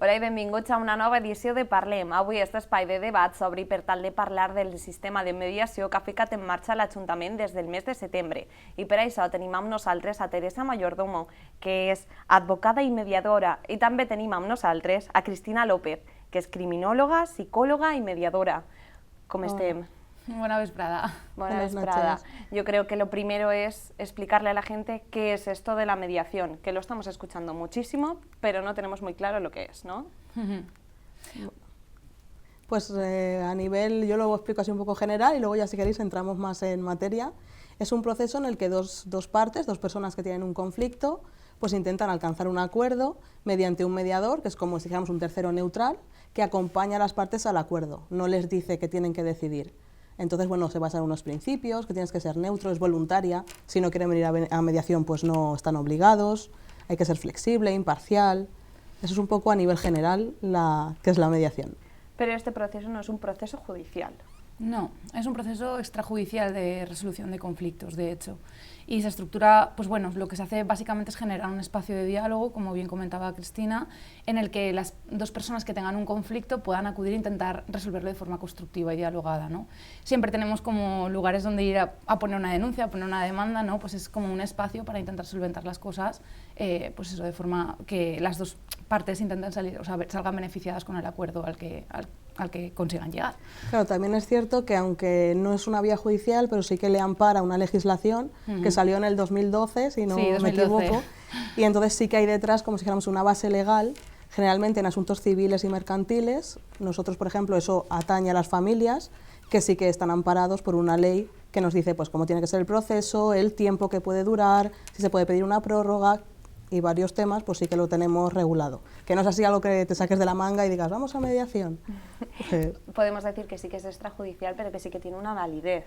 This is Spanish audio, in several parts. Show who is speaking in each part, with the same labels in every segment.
Speaker 1: Hola i benvinguts a una nova edició de Parlem. Avui aquest espai de debat s'obri per tal de parlar del sistema de mediació que ha ficat en marxa l'Ajuntament des del mes de setembre. I per això tenim amb nosaltres a Teresa Mayordomo, que és advocada i mediadora. I també tenim amb nosaltres a Cristina López, que és criminòloga, psicòloga i mediadora. Com estem?
Speaker 2: Buena vesprada.
Speaker 1: Buenas vesprada. Yo creo que lo primero es explicarle a la gente qué es esto de la mediación, que lo estamos escuchando muchísimo, pero no tenemos muy claro lo que es, ¿no?
Speaker 3: Pues a nivel, yo lo explico así un poco general y luego ya si queréis entramos más en materia. Es un proceso en el que dos partes, dos personas que tienen un conflicto, pues intentan alcanzar un acuerdo mediante un mediador, que es como si dijéramos un tercero neutral, que acompaña a las partes al acuerdo, no les dice que tienen que decidir. Entonces, bueno, se basa en unos principios, que tienes que ser neutro, es voluntaria, si no quieren venir a mediación pues no están obligados, hay que ser flexible, imparcial. Eso es un poco a nivel general qué es la mediación.
Speaker 1: Pero este proceso no es un proceso judicial.
Speaker 2: No, es un proceso extrajudicial de resolución de conflictos, de hecho. Y se estructura, pues bueno, lo que se hace básicamente es generar un espacio de diálogo, como bien comentaba Cristina, en el que las dos personas que tengan un conflicto puedan acudir e intentar resolverlo de forma constructiva y dialogada, ¿no? Siempre tenemos como lugares donde ir a poner una denuncia, a poner una demanda, ¿no? Pues es como un espacio para intentar solventar las cosas, pues eso, de forma que las dos partes intenten salir, o sea, salgan beneficiadas con el acuerdo al que consigan llegar.
Speaker 3: Claro, también es cierto que aunque no es una vía judicial, pero sí que le ampara una legislación que salió en el 2012, si no me equivoco, y entonces sí que hay detrás, como si dijéramos, una base legal, generalmente en asuntos civiles y mercantiles. Nosotros, por ejemplo, eso atañe a las familias, que sí que están amparados por una ley que nos dice pues cómo tiene que ser el proceso, el tiempo que puede durar, si se puede pedir una prórroga, y varios temas, pues sí que lo tenemos regulado. Que no es así algo que te saques de la manga y digas, vamos a mediación.
Speaker 1: Podemos decir que sí que es extrajudicial, pero que sí que tiene una validez.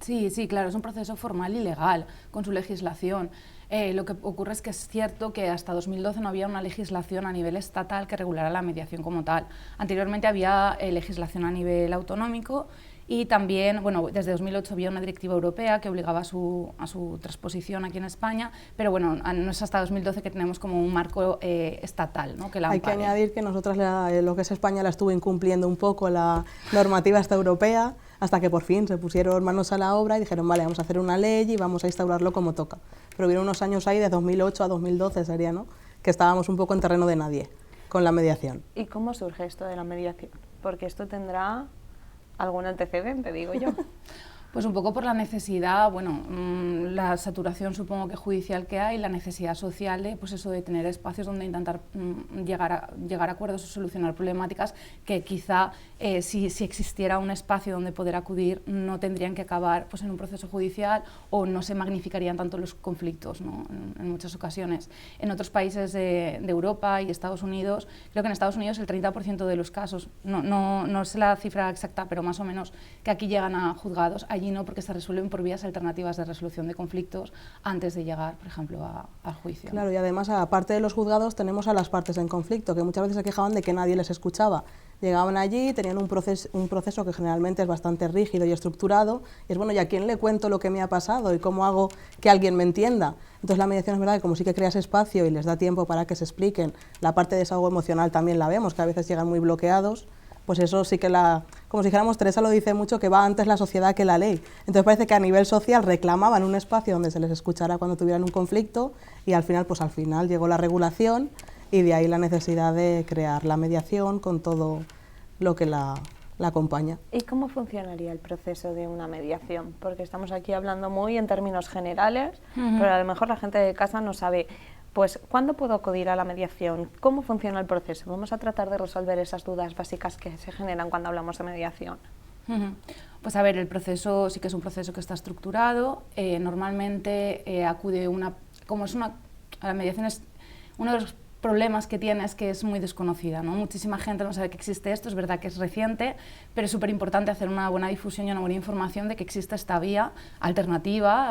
Speaker 2: Sí, sí, claro, es un proceso formal y legal, con su legislación. Lo que ocurre es que es cierto que hasta 2012 no había una legislación a nivel estatal que regulara la mediación como tal. Anteriormente había legislación a nivel autonómico y también, bueno, desde 2008 había una directiva europea que obligaba a su transposición aquí en España, pero bueno, no es hasta 2012 que tenemos como un marco estatal, ¿no? Que la
Speaker 3: Hay que añadir que nosotras lo que es España la estuvo incumpliendo un poco la normativa esta europea, hasta que por fin se pusieron manos a la obra y dijeron, vale, vamos a hacer una ley y vamos a instaurarlo como toca. Pero hubieron unos años ahí, de 2008 a 2012 sería, ¿no?, que estábamos un poco en terreno de nadie con la mediación.
Speaker 1: ¿Y cómo surge esto de la mediación? Porque esto tendrá algún antecedente, digo yo.
Speaker 2: Pues un poco por la necesidad, bueno, la saturación supongo que judicial que hay, la necesidad social de, pues eso, de tener espacios donde intentar llegar a acuerdos o solucionar problemáticas que quizá si existiera un espacio donde poder acudir no tendrían que acabar pues en un proceso judicial o no se magnificarían tanto los conflictos, ¿no?, en muchas ocasiones. En otros países de Europa y Estados Unidos, creo que en Estados Unidos el 30% de los casos, no sé la cifra exacta, pero más o menos, que aquí llegan a juzgados, allí no, porque se resuelven por vías alternativas de resolución de conflictos antes de llegar, por ejemplo, al juicio.
Speaker 3: Claro, y además, aparte de los juzgados, tenemos a las partes en conflicto, que muchas veces se quejaban de que nadie les escuchaba. Llegaban allí, tenían un proceso que generalmente es bastante rígido y estructurado, y es bueno, ¿y a quién le cuento lo que me ha pasado y cómo hago que alguien me entienda? Entonces la mediación es verdad que como sí que creas espacio y les da tiempo para que se expliquen, la parte de desahogo emocional también la vemos, que a veces llegan muy bloqueados, pues eso sí que como si dijéramos, Teresa lo dice mucho, que va antes la sociedad que la ley. Entonces parece que a nivel social reclamaban un espacio donde se les escuchara cuando tuvieran un conflicto y al final llegó la regulación y de ahí la necesidad de crear la mediación con todo lo que la acompaña.
Speaker 1: ¿Y cómo funcionaría el proceso de una mediación? Porque estamos aquí hablando muy en términos generales, pero a lo mejor la gente de casa no sabe. Pues, ¿cuándo puedo acudir a la mediación? ¿Cómo funciona el proceso? Vamos a tratar de resolver esas dudas básicas que se generan cuando hablamos de mediación.
Speaker 2: Pues a ver, el proceso sí que es un proceso que está estructurado. Normalmente acude la mediación es uno de los problemas que tiene es que es muy desconocida, ¿no? Muchísima gente no sabe que existe esto, es verdad que es reciente, pero es súper importante hacer una buena difusión y una buena información de que existe esta vía alternativa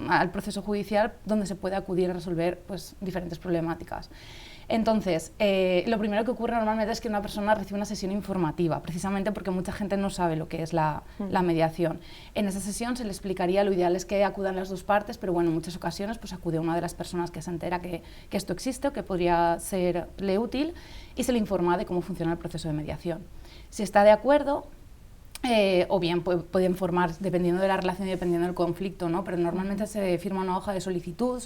Speaker 2: al proceso judicial donde se puede acudir a resolver pues, diferentes problemáticas. Entonces, lo primero que ocurre normalmente es que una persona recibe una sesión informativa, precisamente porque mucha gente no sabe lo que es la mediación. En esa sesión se le explicaría, lo ideal es que acudan las dos partes, pero bueno, en muchas ocasiones pues acude una de las personas que se entera que esto existe o que podría serle útil, y se le informa de cómo funciona el proceso de mediación. Si está de acuerdo, o bien puede informar dependiendo de la relación y dependiendo del conflicto, ¿no? Pero normalmente se firma una hoja de solicitud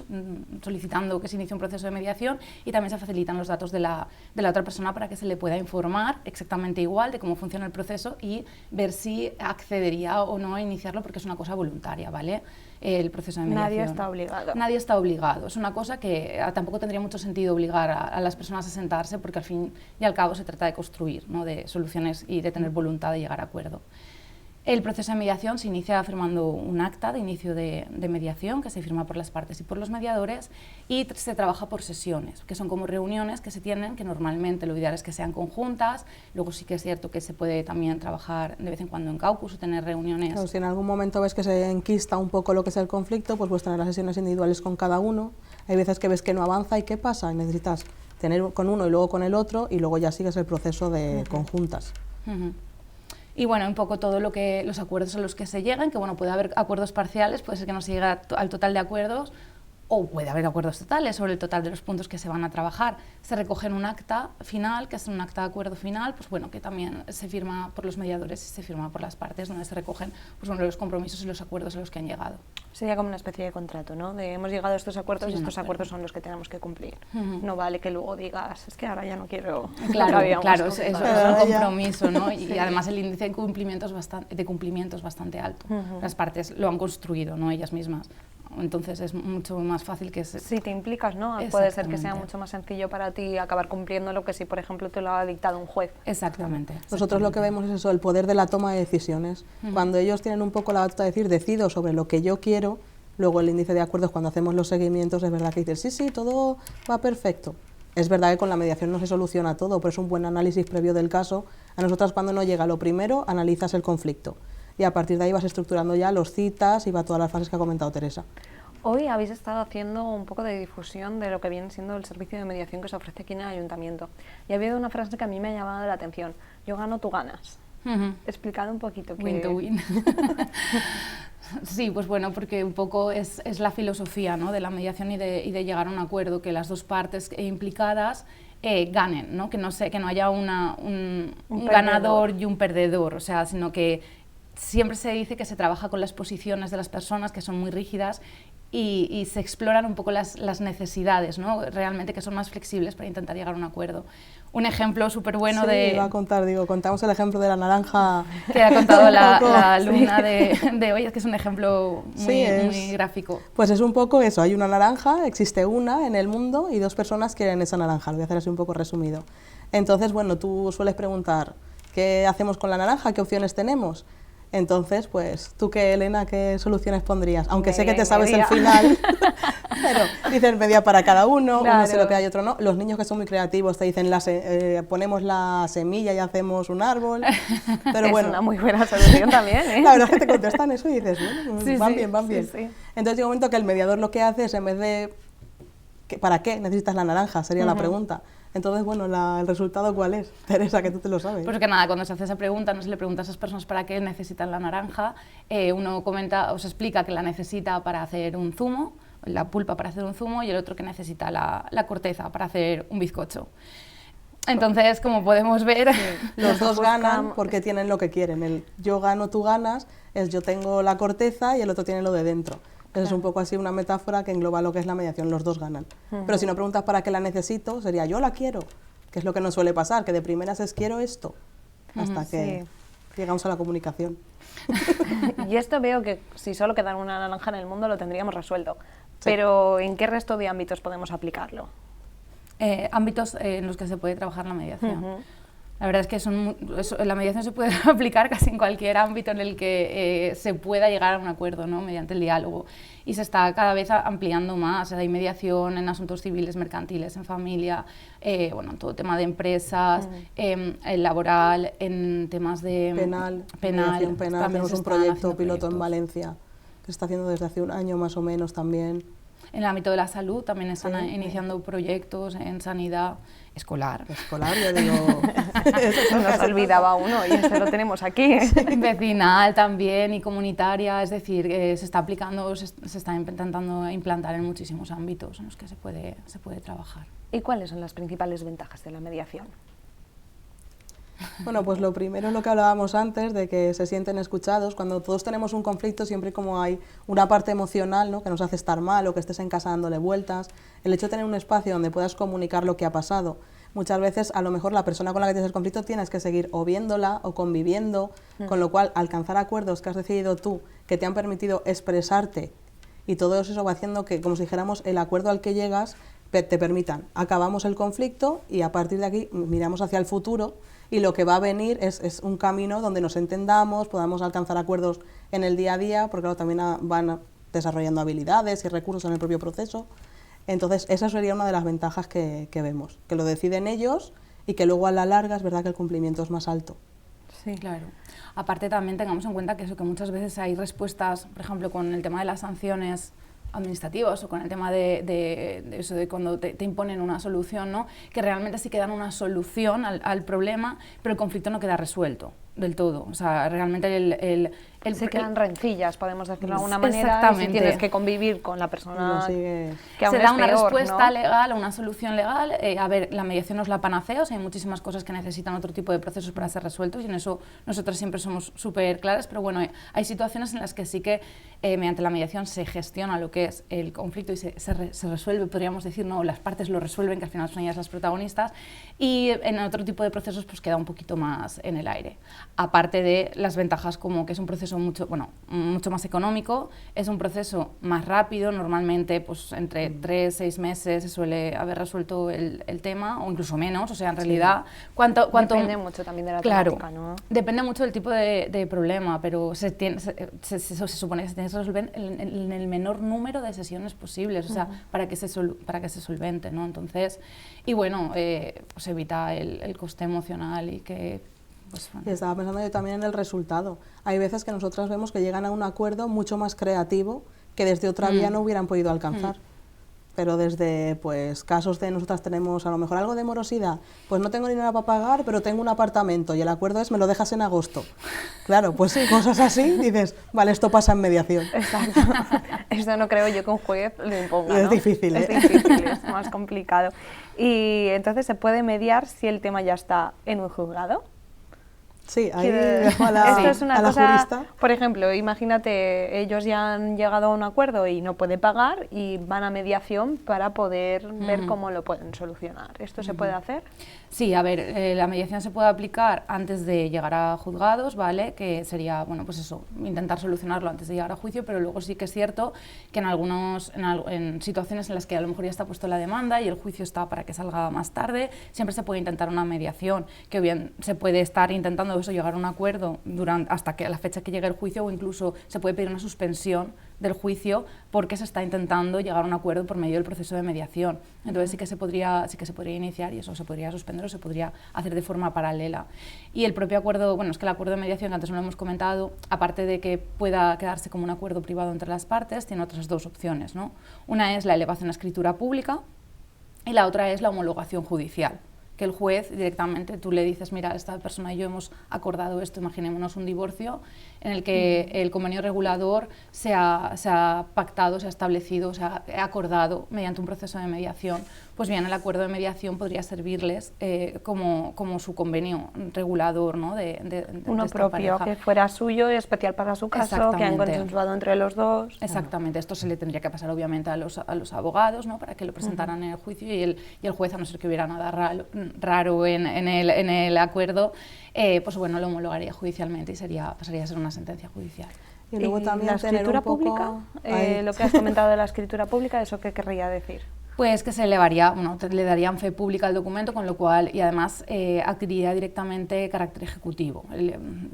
Speaker 2: solicitando que se inicie un proceso de mediación y también se facilitan los datos de la otra persona para que se le pueda informar exactamente igual de cómo funciona el proceso y ver si accedería o no a iniciarlo, porque es una cosa voluntaria, ¿vale? El proceso de mediación.
Speaker 1: Nadie está obligado.
Speaker 2: Nadie está obligado. Es una cosa que tampoco tendría mucho sentido obligar a las personas a sentarse, porque al fin y al cabo se trata de construir, ¿no? De soluciones y de tener voluntad de llegar a acuerdo. El proceso de mediación se inicia firmando un acta de inicio de mediación que se firma por las partes y por los mediadores, y se trabaja por sesiones, que son como reuniones que se tienen, que normalmente lo ideal es que sean conjuntas. Luego sí que es cierto que se puede también trabajar de vez en cuando en caucus o tener reuniones.
Speaker 3: Claro, si en algún momento ves que se enquista un poco lo que es el conflicto, pues puedes tener las sesiones individuales con cada uno. Hay veces que ves que no avanza y ¿qué pasa? Necesitas tener con uno y luego con el otro, y luego ya sigues el proceso de conjuntas.
Speaker 2: Y bueno, un poco todo lo que los acuerdos a los que se llegan, que bueno, puede haber acuerdos parciales, puede ser que no se llegue al total de acuerdos, o puede haber acuerdos totales sobre el total de los puntos que se van a trabajar. Se recoge en un acta final, que es un acta de acuerdo final, pues bueno, que también se firma por los mediadores y se firma por las partes, donde se recogen pues bueno, los compromisos y los acuerdos a los que han llegado.
Speaker 1: Sería como una especie de contrato, ¿no? De hemos llegado a estos acuerdos,
Speaker 2: Sí,
Speaker 1: y estos acuerdos son los que tenemos que cumplir. No vale que luego digas, es que ahora ya no quiero.
Speaker 2: Claro, claro,
Speaker 1: es
Speaker 2: es un compromiso, ¿no? Y además el índice de cumplimiento es bastante alto. Las partes lo han construido, ¿no? Ellas mismas. Entonces es mucho más fácil que...
Speaker 1: Si te implicas, ¿no? Puede ser que sea mucho más sencillo para ti acabar cumpliendo lo que si, por ejemplo, te lo ha dictado un juez.
Speaker 2: Exactamente.
Speaker 3: Nosotros lo que vemos es eso, el poder de la toma de decisiones. Cuando ellos tienen un poco la batuta de decir, decido sobre lo que yo quiero, luego el índice de acuerdos, cuando hacemos los seguimientos, es verdad que dices, sí, todo va perfecto. Es verdad que con la mediación no se soluciona todo, pero es un buen análisis previo del caso. A nosotras, cuando no llega lo primero, analizas el conflicto. Y a partir de ahí vas estructurando ya los citas y va todas las fases que ha comentado Teresa.
Speaker 1: Hoy habéis estado haciendo un poco de difusión de lo que viene siendo el servicio de mediación que se ofrece aquí en el ayuntamiento. Y ha habido una frase que a mí me ha llamado la atención. Yo gano, tú ganas. Explicad un poquito.
Speaker 2: Win to win. Sí, pues bueno, porque un poco es la filosofía, ¿no? De la mediación y de llegar a un acuerdo, que las dos partes implicadas ganen, ¿no? Que no haya un ganador y un perdedor, o sea, sino que siempre se dice que se trabaja con las posiciones de las personas, que son muy rígidas, y se exploran un poco las necesidades, ¿no? Realmente, que son más flexibles para intentar llegar a un acuerdo. Un ejemplo súper bueno
Speaker 3: iba a contar, contamos el ejemplo de la naranja.
Speaker 2: Que ha contado la alumna de hoy, que es un ejemplo muy gráfico.
Speaker 3: Pues es un poco eso, hay una naranja, existe una en el mundo y dos personas quieren esa naranja, lo voy a hacer así un poco resumido. Entonces, bueno, tú sueles preguntar, ¿qué hacemos con la naranja? ¿Qué opciones tenemos? Entonces, pues, ¿tú qué, Elena, qué soluciones pondrías? Aunque sé que te sabes el final, pero dices media para cada uno,
Speaker 1: claro.
Speaker 3: Uno se lo queda y otro no. Los niños que son muy creativos te dicen, ponemos la semilla y hacemos un árbol. Pero
Speaker 1: es
Speaker 3: bueno,
Speaker 1: una muy buena solución también, ¿eh?
Speaker 3: La verdad es que te contestan eso y dices, bueno,
Speaker 1: sí,
Speaker 3: van bien.
Speaker 1: Sí.
Speaker 3: Entonces llega un momento que el mediador lo que hace es, en vez de, ¿para qué necesitas la naranja? Sería la pregunta. Entonces, bueno, ¿el resultado cuál es? Teresa, que tú te lo sabes.
Speaker 2: Pues que nada, cuando se hace esa pregunta, no se le pregunta a esas personas para qué necesitan la naranja, uno comenta o se explica que la necesita para hacer un zumo, la pulpa para hacer un zumo, y el otro que necesita la corteza para hacer un bizcocho. Entonces, como podemos ver...
Speaker 3: Los dos ganan porque tienen lo que quieren. El yo gano, tú ganas, es yo tengo la corteza y el otro tiene lo de dentro. Es un poco así una metáfora que engloba lo que es la mediación, los dos ganan. Pero si no preguntas para qué la necesito, sería yo la quiero, que es lo que nos suele pasar, que de primeras es quiero esto, hasta que llegamos a la comunicación.
Speaker 1: Y esto veo que si solo quedara una naranja en el mundo lo tendríamos resuelto, pero ¿en qué resto de ámbitos podemos aplicarlo?
Speaker 2: Ámbitos en los que se puede trabajar la mediación. La verdad es que la mediación se puede aplicar casi en cualquier ámbito en el que se pueda llegar a un acuerdo, ¿no? Mediante el diálogo. Y se está cada vez ampliando más. Hay mediación en asuntos civiles, mercantiles, en familia, bueno, en todo tema de empresas, laboral, en temas de...
Speaker 3: Penal. Tenemos un proyecto piloto en Valencia que se está haciendo desde hace un año más o menos también.
Speaker 2: En el ámbito de la salud también están iniciando proyectos en sanidad escolar.
Speaker 3: Escolar, yo digo...
Speaker 1: Eso nos olvidaba uno y este lo tenemos aquí.
Speaker 2: Vecinal también y comunitaria, es decir, se está aplicando, se está intentando implantar en muchísimos ámbitos en los que se puede trabajar.
Speaker 1: ¿Y cuáles son las principales ventajas de la mediación?
Speaker 3: Bueno, pues lo primero es lo que hablábamos antes, de que se sienten escuchados. Cuando todos tenemos un conflicto, siempre como hay una parte emocional, ¿no?, que nos hace estar mal o que estés en casa dándole vueltas. El hecho de tener un espacio donde puedas comunicar lo que ha pasado. Muchas veces, a lo mejor, la persona con la que tienes el conflicto tienes que seguir o viéndola o conviviendo, con lo cual alcanzar acuerdos que has decidido tú, que te han permitido expresarte, y todo eso va haciendo que, como si dijéramos, el acuerdo al que llegas te permitan. Acabamos el conflicto y a partir de aquí miramos hacia el futuro, y lo que va a venir es un camino donde nos entendamos, podamos alcanzar acuerdos en el día a día, porque claro, también van desarrollando habilidades y recursos en el propio proceso. Entonces, esa sería una de las ventajas que vemos, que lo deciden ellos y que luego a la larga es verdad que el cumplimiento es más alto.
Speaker 2: Sí, claro. Aparte también tengamos en cuenta que eso, que muchas veces hay respuestas, por ejemplo, con el tema de las sanciones administrativos o con el tema de eso de cuando te imponen una solución, ¿no?, que realmente sí que dan una solución al problema, pero el conflicto no queda resuelto del todo. O sea, realmente
Speaker 1: se quedan rencillas, podemos decirlo de alguna manera, y si tienes que convivir con la persona que aún
Speaker 2: se da una
Speaker 1: peor,
Speaker 2: respuesta,
Speaker 1: ¿no?,
Speaker 2: legal o una solución legal. A ver, la mediación no es la panacea, o sea, hay muchísimas cosas que necesitan otro tipo de procesos para ser resueltos y en eso nosotras siempre somos súper claras, pero bueno, hay situaciones en las que sí que mediante la mediación se gestiona lo que es el conflicto y se resuelve, podríamos decir, no, las partes lo resuelven, que al final son ellas las protagonistas, y en otro tipo de procesos pues queda un poquito más en el aire. Aparte de las ventajas como que es un proceso mucho más económico, es un proceso más rápido, normalmente pues entre 3 y 6 meses se suele haber resuelto el tema, o incluso menos, o sea, en realidad... ¿Cuánto
Speaker 1: depende mucho también de la temática, ¿no?
Speaker 2: Depende mucho del tipo de problema, pero se supone que se tiene que resolver en el menor número de sesiones posibles, o sea, para que se solvente, ¿no? Entonces, y bueno, pues evita el coste emocional y que... Pues, bueno.
Speaker 3: Y estaba pensando yo también en el resultado. Hay veces que nosotras vemos que llegan a un acuerdo mucho más creativo que desde otra vía no hubieran podido alcanzar. Pero desde pues casos de nosotras tenemos a lo mejor algo de morosidad, pues no tengo dinero para pagar, pero tengo un apartamento y el acuerdo es me lo dejas en agosto. Claro, pues cosas así, dices, vale, esto pasa en mediación.
Speaker 1: Exacto. Eso no creo yo que un juez lo imponga, ¿no?
Speaker 3: Es difícil, ¿eh?
Speaker 1: Es difícil, es más complicado. Y entonces, ¿se puede mediar si el tema ya está en un juzgado?
Speaker 3: Sí, ahí dejo a la,
Speaker 1: esto es una
Speaker 3: a la
Speaker 1: cosa,
Speaker 3: jurista.
Speaker 1: por ejemplo, imagínate, ellos ya han llegado a un acuerdo y no puede pagar y van a mediación para poder ver cómo lo pueden solucionar. ¿Esto se puede hacer?
Speaker 2: Sí, a ver, la mediación se puede aplicar antes de llegar a juzgados, ¿vale? Que sería, bueno, pues eso, intentar solucionarlo antes de llegar a juicio, pero luego sí que es cierto que en situaciones en las que a lo mejor ya está puesto la demanda y el juicio está para que salga más tarde, siempre se puede intentar una mediación, que bien se puede estar intentando eso, llegar a un acuerdo hasta que a la fecha que llegue el juicio, o incluso se puede pedir una suspensión del juicio porque se está intentando llegar a un acuerdo por medio del proceso de mediación. Entonces sí que se podría iniciar y eso se podría suspender o se podría hacer de forma paralela. Y el propio acuerdo, bueno, es que el acuerdo de mediación, que antes no lo hemos comentado, aparte de que pueda quedarse como un acuerdo privado entre las partes, tiene otras dos opciones, ¿no? Una es la elevación a escritura pública y la otra es la homologación judicial, que el juez directamente, tú le dices, mira, esta persona y yo hemos acordado esto, imaginémonos un divorcio en el que el convenio regulador se ha pactado, se ha establecido, se ha acordado mediante un proceso de mediación. Pues bien, el acuerdo de mediación podría servirles como su convenio regulador, ¿no? de
Speaker 1: uno
Speaker 2: esta
Speaker 1: propio,
Speaker 2: pareja.
Speaker 1: que fuera suyo y especial para su caso, que han consensuado entre los dos.
Speaker 2: Exactamente, esto se le tendría que pasar obviamente a los abogados, ¿no? Para que lo presentaran en el juicio y el juez, a no ser que hubiera nada raro en el acuerdo, pues bueno, lo homologaría judicialmente y pasaría a ser una sentencia judicial.
Speaker 3: Y luego también
Speaker 1: la escritura pública, lo que has comentado de la escritura pública, ¿eso qué querría decir?
Speaker 2: Pues que se elevaría, le darían fe pública al documento, con lo cual, y además adquiriría directamente carácter ejecutivo,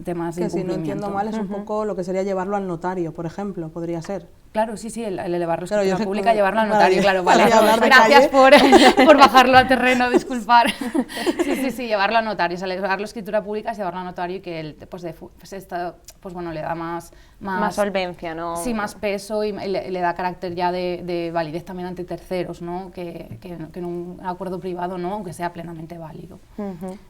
Speaker 2: temas de
Speaker 3: que si no
Speaker 2: incumplimiento.
Speaker 3: entiendo mal es un poco lo que sería llevarlo al notario, por ejemplo, podría ser.
Speaker 2: Claro, sí, el elevarlo a
Speaker 3: Claro,
Speaker 2: escritura
Speaker 3: yo sé
Speaker 2: pública,
Speaker 3: cómo-
Speaker 2: llevarlo al
Speaker 3: para
Speaker 2: notario,
Speaker 3: ir-
Speaker 2: claro, vale.
Speaker 3: para hablar de
Speaker 2: Gracias
Speaker 3: calle.
Speaker 2: por bajarlo a terreno, disculpar. Sí, llevarlo a notario, o sea, elevarlo a escritura pública es llevarlo a notario y que él, pues bueno, le da más
Speaker 1: solvencia, ¿no?
Speaker 2: Sí, más peso y le da carácter ya de validez también ante terceros, ¿no? Que en un acuerdo privado, ¿no? Aunque sea plenamente válido.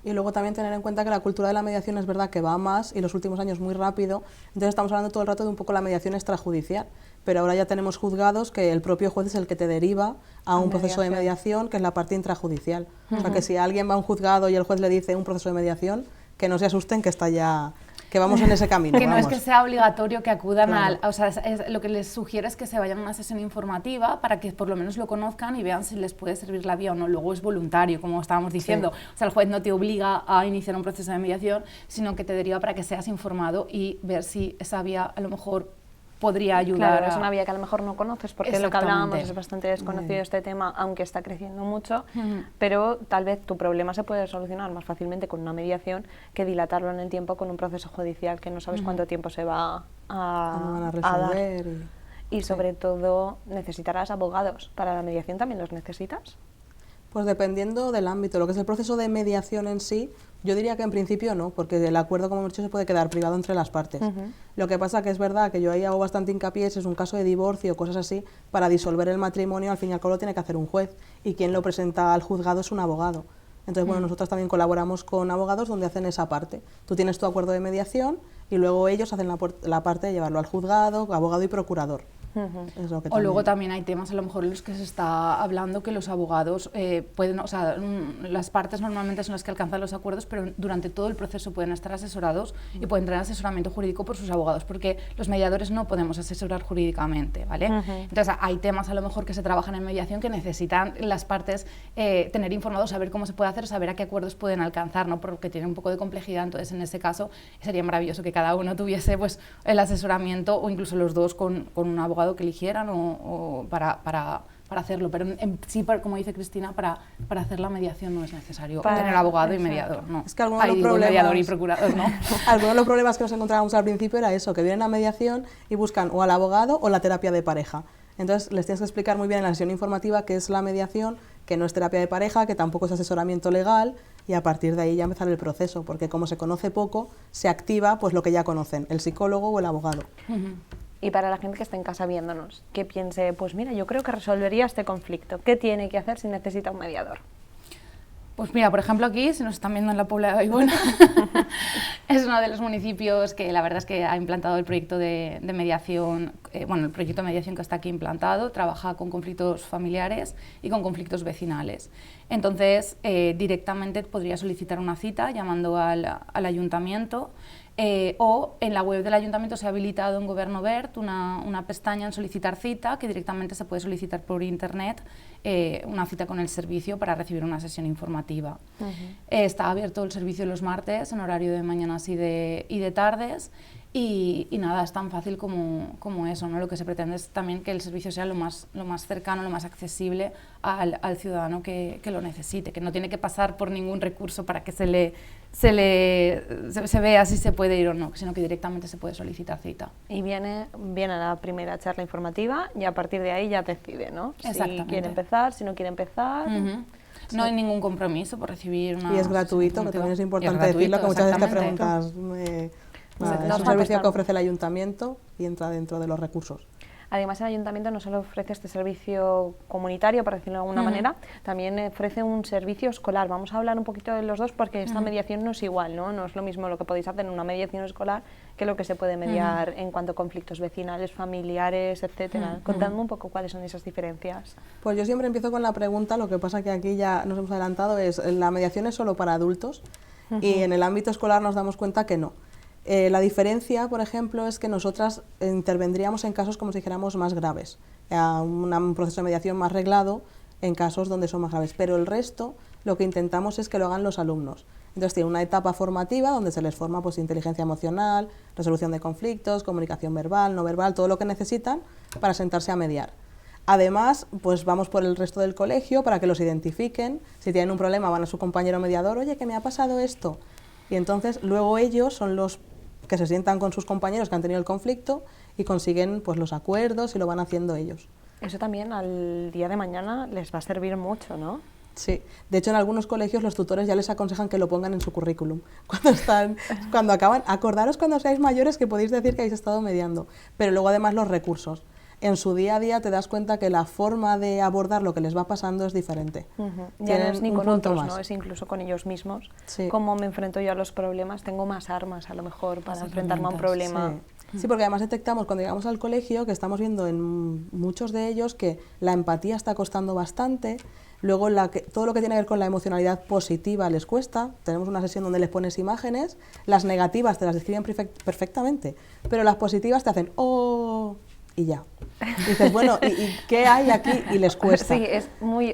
Speaker 3: Y luego también tener en cuenta que la cultura de la mediación es verdad que va más y los últimos años muy rápido, entonces estamos hablando todo el rato de un poco la mediación extrajudicial, pero ahora ya tenemos juzgados que el propio juez es el que te deriva a un proceso de mediación que es la parte intrajudicial. O sea que si alguien va a un juzgado y el juez le dice un proceso de mediación, que no se asusten que está ya... que vamos en ese camino.
Speaker 2: Que no
Speaker 3: vamos.
Speaker 2: es que sea obligatorio que acudan
Speaker 3: Claro.
Speaker 2: o sea, lo que les sugiere es que se vayan a una sesión informativa para que por lo menos lo conozcan y vean si les puede servir la vía o no. Luego es voluntario, como estábamos diciendo.
Speaker 3: Sí.
Speaker 2: O sea, el juez no te obliga a iniciar un proceso de mediación, sino que te deriva para que seas informado y ver si esa vía a lo mejor podría ayudar.
Speaker 1: Claro, es una vía que a lo mejor no conoces, porque lo que hablábamos es bastante desconocido este tema, aunque está creciendo mucho, pero tal vez tu problema se puede solucionar más fácilmente con una mediación que dilatarlo en el tiempo con un proceso judicial que no sabes cuánto tiempo se va
Speaker 3: Cuándo van a
Speaker 1: a
Speaker 3: resolver
Speaker 1: dar. Y sobre todo, ¿necesitarás abogados? ¿Para la mediación también los necesitas?
Speaker 3: Pues dependiendo del ámbito, lo que es el proceso de mediación en sí, yo diría que en principio no, porque el acuerdo, como hemos dicho, se puede quedar privado entre las partes. Lo que pasa que es verdad que yo ahí hago bastante hincapié, si es un caso de divorcio o cosas así, para disolver el matrimonio, al fin y al cabo lo tiene que hacer un juez, y quien lo presenta al juzgado es un abogado. Entonces, bueno, nosotros también colaboramos con abogados donde hacen esa parte. Tú tienes tu acuerdo de mediación y luego ellos hacen la parte de llevarlo al juzgado, abogado y procurador. Es lo que
Speaker 2: O luego también hay temas a lo mejor en los que se está hablando que los abogados pueden, o sea, las partes normalmente son las que alcanzan los acuerdos, pero durante todo el proceso pueden estar asesorados y pueden tener asesoramiento jurídico por sus abogados, porque los mediadores no podemos asesorar jurídicamente, ¿vale? Entonces hay temas a lo mejor que se trabajan en mediación que necesitan las partes tener informados, saber cómo se puede hacer, saber a qué acuerdos pueden alcanzar, ¿no? Porque tiene un poco de complejidad, entonces en ese caso sería maravilloso que cada uno tuviese pues el asesoramiento o incluso los dos con un abogado que eligieran o para hacerlo, pero sí, como dice Cristina, para hacer la mediación no es necesario tener abogado y mediador, ¿no?
Speaker 3: Es que algunos de los problemas,
Speaker 2: mediador y procurador, ¿no?
Speaker 3: Algunos de los problemas que nos encontrábamos al principio era eso, que vienen a mediación y buscan o al abogado o la terapia de pareja. Entonces les tienes que explicar muy bien en la sesión informativa qué es la mediación, que no es terapia de pareja, que tampoco es asesoramiento legal, y a partir de ahí ya empezar el proceso, porque como se conoce poco, se activa pues lo que ya conocen, el psicólogo o el abogado.
Speaker 1: Y para la gente que está en casa viéndonos, que piense, pues mira, yo creo que resolvería este conflicto. ¿Qué tiene que hacer si necesita un mediador?
Speaker 2: Pues mira, por ejemplo aquí, si nos están viendo en la Puebla de Vallbona, es uno de los municipios que la verdad es que ha implantado el proyecto de mediación, el proyecto de mediación que está aquí implantado, trabaja con conflictos familiares y con conflictos vecinales. Entonces, directamente podría solicitar una cita llamando al ayuntamiento, o en la web del ayuntamiento se ha habilitado en Governo Verd una pestaña en solicitar cita, que directamente se puede solicitar por internet una cita con el servicio para recibir una sesión informativa. Está abierto el servicio los martes en horario de mañanas y de tardes, y nada, es tan fácil como eso, ¿no? Lo que se pretende es también que el servicio sea lo más cercano, lo más accesible al ciudadano que lo necesite, que no tiene que pasar por ningún recurso para que se vea si se puede ir o no, sino que directamente se puede solicitar cita.
Speaker 1: Y viene a la primera charla informativa y a partir de ahí ya decide, ¿no? Si quiere empezar, si no quiere empezar.
Speaker 2: No hay ningún compromiso por recibir una...
Speaker 3: Y es gratuito, que también es importante decirlo, que muchas veces te preguntas... es un servicio que ofrece el ayuntamiento y entra dentro de los recursos.
Speaker 1: Además, el ayuntamiento no solo ofrece este servicio comunitario, por decirlo de alguna manera, también ofrece un servicio escolar. Vamos a hablar un poquito de los dos porque esta mediación no es igual, ¿no? No es lo mismo lo que podéis hacer en una mediación escolar que lo que se puede mediar en cuanto a conflictos vecinales, familiares, etcétera. Contadme un poco cuáles son esas diferencias.
Speaker 3: Pues yo siempre empiezo con la pregunta, lo que pasa que aquí ya nos hemos adelantado, es ¿la mediación es solo para adultos? Y en el ámbito escolar nos damos cuenta que no. La diferencia, por ejemplo, es que nosotras intervendríamos en casos como si dijéramos más graves, un proceso de mediación más reglado en casos donde son más graves, pero el resto lo que intentamos es que lo hagan los alumnos. Entonces tiene una etapa formativa donde se les forma pues inteligencia emocional, resolución de conflictos, comunicación verbal, no verbal, todo lo que necesitan para sentarse a mediar. Además, pues vamos por el resto del colegio para que los identifiquen, si tienen un problema van a su compañero mediador, oye, que me ha pasado esto, y entonces luego ellos son los que se sientan con sus compañeros que han tenido el conflicto y consiguen pues los acuerdos y lo van haciendo ellos.
Speaker 1: Eso también al día de mañana les va a servir mucho, ¿no?
Speaker 3: Sí, de hecho en algunos colegios los tutores ya les aconsejan que lo pongan en su currículum. Cuando acaban, acordaros cuando seáis mayores que podéis decir que habéis estado mediando, pero luego además los recursos. En su día a día te das cuenta que la forma de abordar lo que les va pasando es diferente.
Speaker 1: Ya no es ni con otros,
Speaker 3: más.
Speaker 1: ¿no? Es incluso con ellos mismos.
Speaker 3: Sí.
Speaker 1: Cómo me enfrento yo a los problemas, tengo más armas a lo mejor para enfrentarme a un problema.
Speaker 3: Sí, porque además detectamos cuando llegamos al colegio que estamos viendo en muchos de ellos que la empatía está costando bastante. Luego, todo lo que tiene que ver con la emocionalidad positiva les cuesta. Tenemos una sesión donde les pones imágenes, las negativas te las describen perfectamente, pero las positivas te hacen ¡oh! Y ya. Y dices, bueno, ¿y qué hay aquí? Y les cuesta.
Speaker 1: Sí, es muy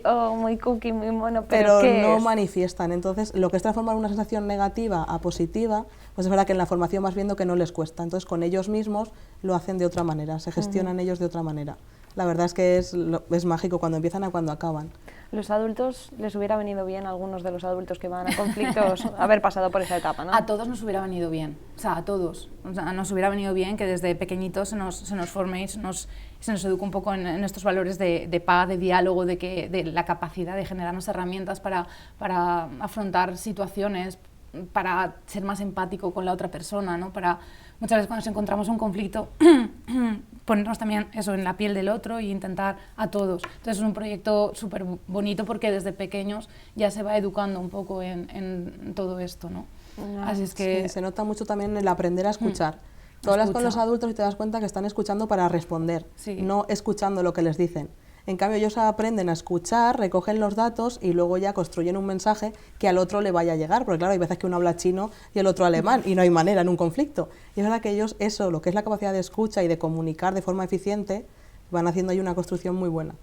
Speaker 1: cookie, muy mono,
Speaker 3: pero
Speaker 1: ¿qué
Speaker 3: no
Speaker 1: es?
Speaker 3: manifiestan. Entonces, lo que es transformar una sensación negativa a positiva, pues es verdad que en la formación vas viendo que no les cuesta. Entonces, con ellos mismos lo hacen de otra manera, se gestionan ellos de otra manera. La verdad es que es mágico cuando empiezan a cuando acaban.
Speaker 1: Los adultos, les hubiera venido bien a algunos de los adultos que van a conflictos haber pasado por esa etapa, ¿no?
Speaker 2: A todos nos hubiera venido bien, o sea, a todos. O sea, nos hubiera venido bien que desde pequeñitos se nos forme y se nos eduque un poco en estos valores de paz, de diálogo, de la capacidad de generarnos herramientas para afrontar situaciones, para ser más empático con la otra persona, ¿no? Para muchas veces cuando nos encontramos un conflicto ponernos también eso en la piel del otro e intentar a todos. Entonces es un proyecto súper bonito porque desde pequeños ya se va educando un poco en todo esto, ¿no? Así es que...
Speaker 3: Sí, se nota mucho también el aprender a escuchar. Tú hablas con los adultos y te das cuenta que están escuchando para responder, no escuchando lo que les dicen. En cambio, ellos aprenden a escuchar, recogen los datos y luego ya construyen un mensaje que al otro le vaya a llegar. Porque claro, hay veces que uno habla chino y el otro alemán y no hay manera en un conflicto. Y es verdad que ellos eso, lo que es la capacidad de escucha y de comunicar de forma eficiente, van haciendo ahí una construcción muy buena.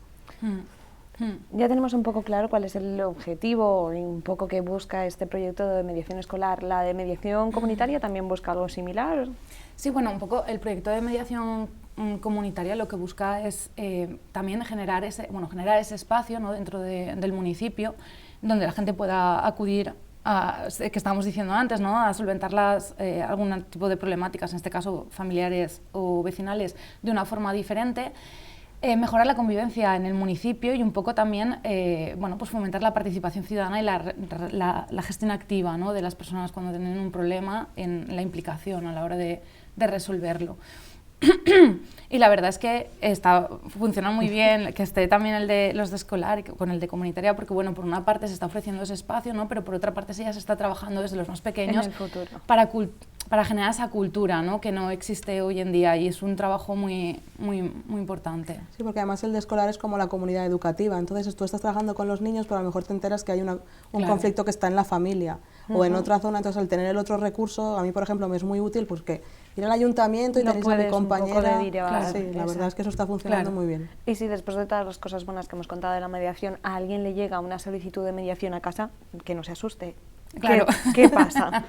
Speaker 1: Ya tenemos un poco claro cuál es el objetivo y un poco qué busca este proyecto de mediación escolar. ¿La de mediación comunitaria también busca algo similar?
Speaker 2: Sí, bueno, un poco el proyecto de mediación comunitaria lo que busca es también generar ese espacio, ¿no? Dentro del municipio donde la gente pueda acudir que estábamos diciendo antes, ¿no? A solventar algún tipo de problemáticas, en este caso familiares o vecinales, de una forma diferente. Mejorar la convivencia en el municipio y un poco también pues fomentar la participación ciudadana y la gestión activa, ¿no? De las personas cuando tienen un problema, en la implicación a la hora de resolverlo. Y la verdad es que funciona muy bien que esté también el de los de escolar con el de comunitaria, porque bueno, por una parte se está ofreciendo ese espacio, ¿no? Pero por otra parte sí ya se está trabajando desde los más pequeños
Speaker 1: en el futuro.
Speaker 2: Para generar esa cultura, ¿no? Que no existe hoy en día, y es un trabajo muy importante.
Speaker 3: Sí, porque además el de escolar es como la comunidad educativa, entonces tú estás trabajando con los niños, pero a lo mejor te enteras que hay un conflicto que está en la familia o en otra zona, entonces al tener el otro recurso, a mí por ejemplo me es muy útil porque ir al ayuntamiento y tenéis a mi compañera, sí, la verdad es que eso está funcionando muy bien.
Speaker 1: Y si después de todas las cosas buenas que hemos contado de la mediación, a alguien le llega una solicitud de mediación a casa, que no se asuste.
Speaker 2: Claro.
Speaker 1: ¿Qué pasa?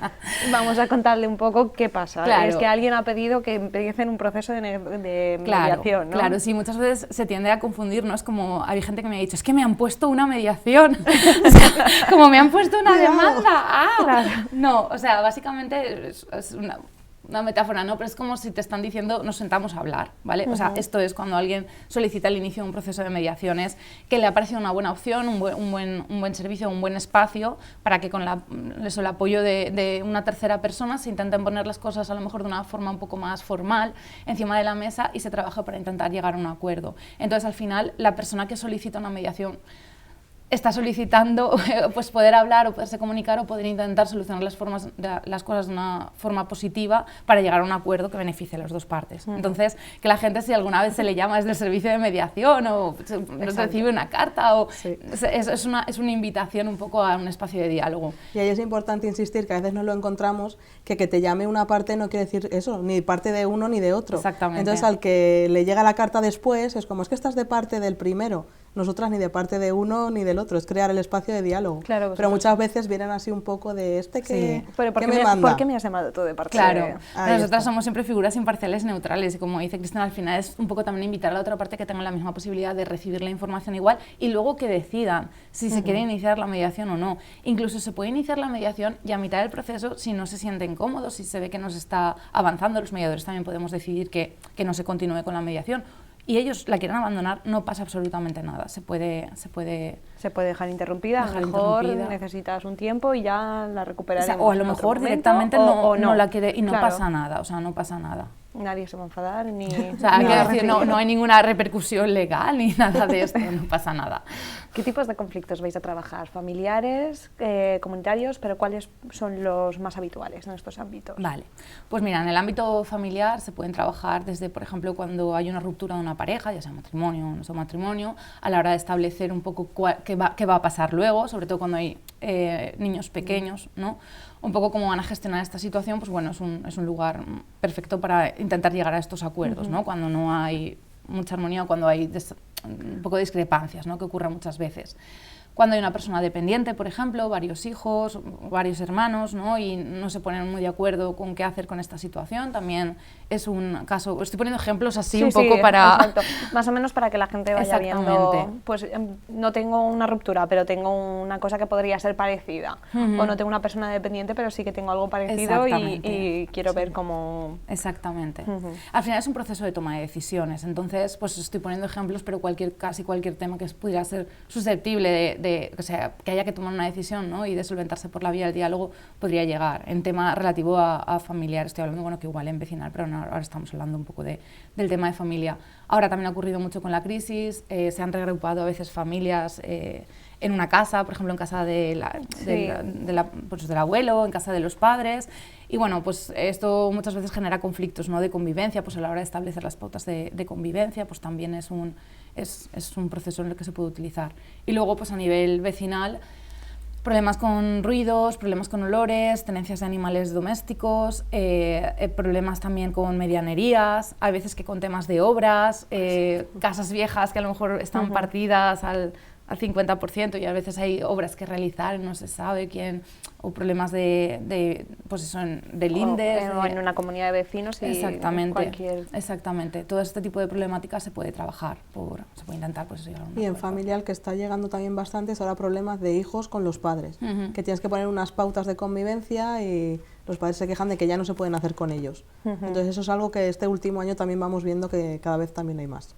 Speaker 1: Vamos a contarle un poco qué pasa.
Speaker 2: Claro.
Speaker 1: Es que alguien ha pedido que empiecen un proceso de mediación, ¿no?
Speaker 2: Claro, sí, muchas veces se tiende a confundir, ¿no? Es como, hay gente que me ha dicho, es que me han puesto una mediación, o sea, como me han puesto una demanda.
Speaker 1: Claro.
Speaker 2: No, o sea, básicamente es una metáfora, ¿no? Pero es como si te están diciendo, nos sentamos a hablar, ¿vale? O sea, esto es cuando alguien solicita el inicio de un proceso de mediaciones, que le ha parecido una buena opción, un buen servicio, un buen espacio, para que con el apoyo de una tercera persona se intenten poner las cosas a lo mejor de una forma un poco más formal encima de la mesa y se trabaja para intentar llegar a un acuerdo. Entonces, al final, la persona que solicita una mediación está solicitando pues poder hablar o poderse comunicar o poder intentar solucionar las cosas de una forma positiva para llegar a un acuerdo que beneficie a las dos partes. Entonces, que la gente, si alguna vez se le llama desde el servicio de mediación o recibe una carta, es una invitación un poco a un espacio de diálogo.
Speaker 3: Y ahí es importante insistir, que a veces no lo encontramos, que te llame una parte no quiere decir eso, ni parte de uno ni de otro.
Speaker 2: Exactamente.
Speaker 3: Entonces, al que le llega la carta después, es como, es que estás de parte del primero. nosotras ni de parte de uno ni del otro, es crear el espacio de diálogo.
Speaker 1: Claro,
Speaker 3: pero muchas veces vienen así un poco de que
Speaker 1: pero ¿por
Speaker 3: ¿qué
Speaker 1: qué
Speaker 3: me manda?
Speaker 1: ¿por qué me has llamado tú de parte
Speaker 2: Claro,
Speaker 1: de...?
Speaker 2: nosotras somos siempre figuras imparciales, neutrales, y como dice Cristina, al final es un poco también invitar a la otra parte que tenga la misma posibilidad de recibir la información igual y luego que decidan si se quiere iniciar la mediación o no. Incluso se puede iniciar la mediación y a mitad del proceso, si no se sienten cómodos, si se ve que no se está avanzando, los mediadores también podemos decidir que no se continúe con la mediación y ellos la quieren abandonar, no pasa absolutamente nada, se puede
Speaker 1: dejar interrumpida, a lo mejor necesitas un tiempo y ya la recuperaremos.
Speaker 2: O a lo mejor directamente no la quiere y no pasa nada, o sea, no pasa nada.
Speaker 1: Nadie se va a enfadar ni...
Speaker 2: O sea, hay que decir, no hay ninguna repercusión legal ni nada de esto, no pasa nada.
Speaker 1: ¿Qué tipos de conflictos vais a trabajar? ¿Familiares, comunitarios? ¿Pero cuáles son los más habituales en estos ámbitos?
Speaker 2: Vale, pues mira, en el ámbito familiar se pueden trabajar desde, por ejemplo, cuando hay una ruptura de una pareja, ya sea matrimonio o no sea matrimonio, a la hora de establecer un poco qué va a pasar luego, sobre todo cuando hay niños pequeños, ¿no? Un poco cómo van a gestionar esta situación, pues bueno, es un lugar perfecto para intentar llegar a estos acuerdos, ¿no? Cuando no hay mucha armonía o cuando hay un poco de discrepancias, ¿no? Que ocurre muchas veces. Cuando hay una persona dependiente, por ejemplo, varios hijos, varios hermanos, ¿no? Y no se ponen muy de acuerdo con qué hacer con esta situación, también es un caso, estoy poniendo ejemplos así un poco para...
Speaker 1: Exacto. Más o menos para que la gente vaya viendo, pues no tengo una ruptura, pero tengo una cosa que podría ser parecida, o no tengo una persona dependiente, pero sí que tengo algo parecido y quiero ver cómo...
Speaker 2: Exactamente. Al final es un proceso de toma de decisiones, entonces pues estoy poniendo ejemplos, pero casi cualquier tema que pudiera ser susceptible o sea, que haya que tomar una decisión, ¿no? Y de solventarse por la vía del diálogo podría llegar. En tema relativo a familiar, estoy hablando, bueno, que igual en vecinal, pero no, ahora estamos hablando un poco del tema de familia. Ahora también ha ocurrido mucho con la crisis, se han reagrupado a veces familias en una casa, por ejemplo en casa del abuelo, en casa de los padres, y bueno, pues esto muchas veces genera conflictos, ¿no? De convivencia, pues a la hora de establecer las pautas de convivencia, pues también es un proceso en el que se puede utilizar. Y luego, pues a nivel vecinal, problemas con ruidos, problemas con olores, tenencias de animales domésticos, problemas también con medianerías, hay veces que con temas de obras, casas viejas que a lo mejor están partidas al 50% y a veces hay obras que realizar y no se sabe quién, o problemas pues eso, de lindes.
Speaker 1: O en una comunidad de vecinos y
Speaker 2: Exactamente, todo este tipo de problemáticas se puede trabajar, se puede intentar pues llegar a un acuerdo.
Speaker 3: Y en familiar, que está llegando también bastante, es ahora problemas de hijos con los padres, que tienes que poner unas pautas de convivencia y los padres se quejan de que ya no se pueden hacer con ellos. Entonces eso es algo que este último año también vamos viendo que cada vez también hay más.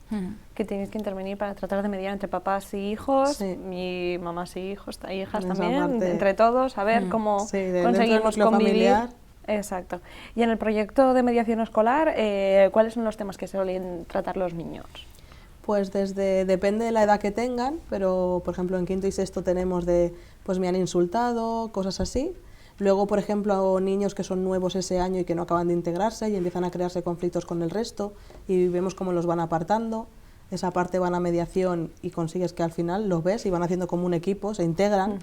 Speaker 1: Que tienes que intervenir para tratar de mediar entre papás y hijos, y mamás y hijos, hijas también, entre todos, a ver cómo conseguimos convivir. Familiar. Exacto. Y en el proyecto de mediación escolar, ¿cuáles son los temas que suelen tratar los niños?
Speaker 3: Pues depende de la edad que tengan, pero por ejemplo en quinto y sexto tenemos pues me han insultado, cosas así. Luego, por ejemplo, niños que son nuevos ese año y que no acaban de integrarse y empiezan a crearse conflictos con el resto y vemos cómo los van apartando. Esa parte van a mediación y consigues que al final los ves y van haciendo como un equipo, se integran.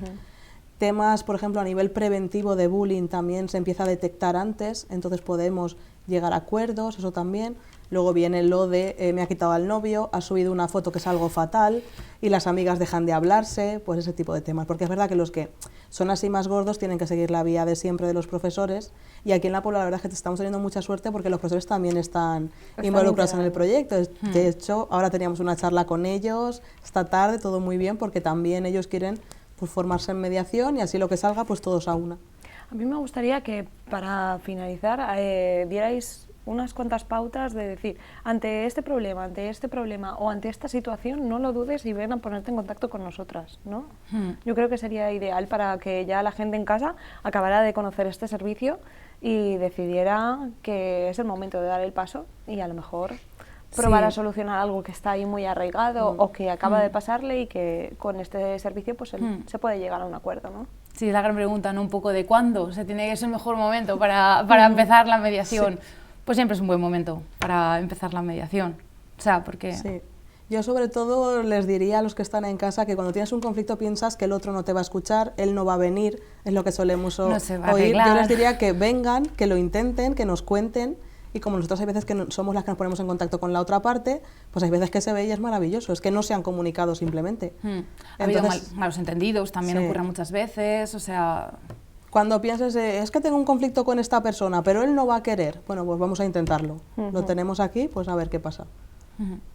Speaker 3: Temas, por ejemplo, a nivel preventivo de bullying también se empieza a detectar antes, entonces podemos llegar a acuerdos, eso también. Luego viene lo de me ha quitado al novio, ha subido una foto que es algo fatal y las amigas dejan de hablarse, pues ese tipo de temas. Porque es verdad que los que son así más gordos tienen que seguir la vía de siempre de los profesores y aquí en la Puebla la verdad es que estamos teniendo mucha suerte porque los profesores también están involucrados en el proyecto. De hecho, ahora teníamos una charla con ellos esta tarde, todo muy bien, porque también ellos quieren pues formarse en mediación y así lo que salga pues todos a una.
Speaker 1: A mí me gustaría que para finalizar dierais unas cuantas pautas de decir, ante este problema o ante esta situación, no lo dudes y ven a ponerte en contacto con nosotras, ¿no? Yo creo que sería ideal para que ya la gente en casa acabara de conocer este servicio y decidiera que es el momento de dar el paso y a lo mejor probar a solucionar algo que está ahí muy arraigado o que acaba de pasarle y que con este servicio pues se puede llegar a un acuerdo, ¿no?
Speaker 2: Sí, es la gran pregunta, ¿no? Un poco de cuándo es el mejor momento para empezar la mediación. Sí. Pues siempre es un buen momento para empezar la mediación, o sea, porque...
Speaker 3: Sí. Yo sobre todo les diría a los que están en casa que cuando tienes un conflicto piensas que el otro no te va a escuchar, él no va a venir, es lo que solemos oír. Yo les diría que vengan, que lo intenten, que nos cuenten y como nosotros hay veces que somos las que nos ponemos en contacto con la otra parte, pues hay veces que se ve y es maravilloso, es que no se han comunicado simplemente.
Speaker 2: Ha habido
Speaker 3: Entonces,
Speaker 2: malos entendidos, también
Speaker 3: sí.
Speaker 2: ocurre muchas veces, o sea...
Speaker 3: Cuando pienses, es que tengo un conflicto con esta persona, pero él no va a querer, bueno, pues vamos a intentarlo. Lo tenemos aquí, pues a ver qué pasa.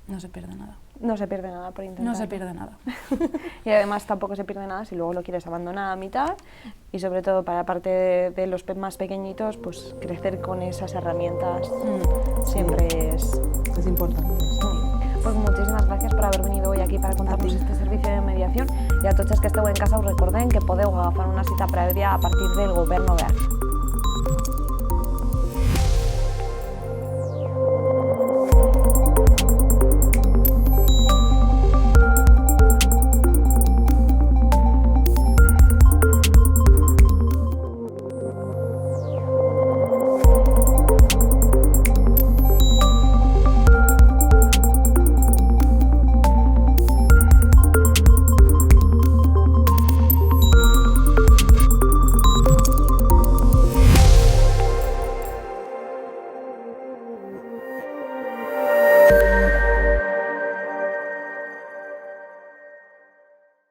Speaker 2: No se pierde nada.
Speaker 1: No se pierde nada por intentar.
Speaker 2: No se pierde nada.
Speaker 1: Y además tampoco se pierde nada si luego lo quieres abandonar a mitad y sobre todo para la parte de los más pequeñitos, pues crecer con esas herramientas siempre
Speaker 3: Es importante.
Speaker 1: Pues muchísimas gracias por haver venido hoy aquí para contarnos este servicio de mediación i a tots els que esteu en casa us recordem que podeu agafar una cita prèvia a partir del Govern Obert.